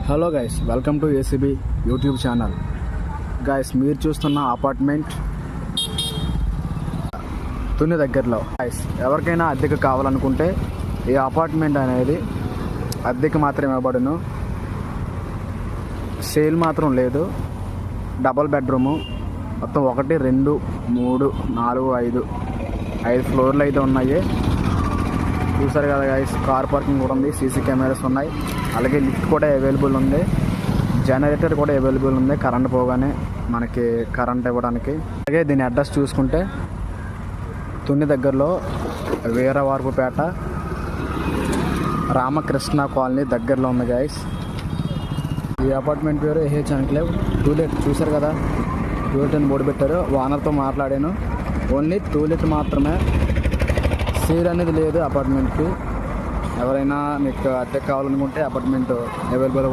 Hello guys, welcome to ACB YouTube channel. Guys, మీరు చూస్తున్న apartment Tuni దగ్గరలో. గైస్, ఎవరికైనా అద్దెకు కావాలనుకుంటే ఈ అపార్ట్మెంట్ అనేది అద్దెకు మాత్రమే ఇవ్వబడును. సేల్ మాత్రం లేదు. డబల్ బెడ్రూము, మొత్తం 1, 2, 3, 4, 5 ఫ్లోర్లు అయితే ఉన్నాయి. చూసారు కదా గైస్, కార్ పార్కింగ్ కూడా ఉంది, సీసీ కెమెరాస్ ఉన్నాయి, అలాగే లిఫ్ట్ కూడా అవైలబుల్ ఉంది, జనరేటర్ కూడా అవైలబుల్ ఉంది కరెంట్ పోగానే మనకి కరెంట్ ఇవ్వడానికి. అలాగే దీని అడ్రస్ చూసుకుంటే తుని దగ్గరలో వీరవార్పుపేట రామకృష్ణ కాలనీ దగ్గరలో ఉంది గైస్. ఈ అపార్ట్మెంట్ పేరు ఏహెచ్ ఎన్క్లేవ్ టూలెట్. చూసారు కదా, టూలెట్ అని బోర్డు పెట్టారు. ఓనర్తో మాట్లాడాను, ఓన్లీ టూలెట్ మాత్రమే, సేల్ అనేది లేదు అపార్ట్మెంట్కి. ఎవరైనా మీకు అద్దె కావాలనుకుంటే అపార్ట్మెంట్ అవైలబుల్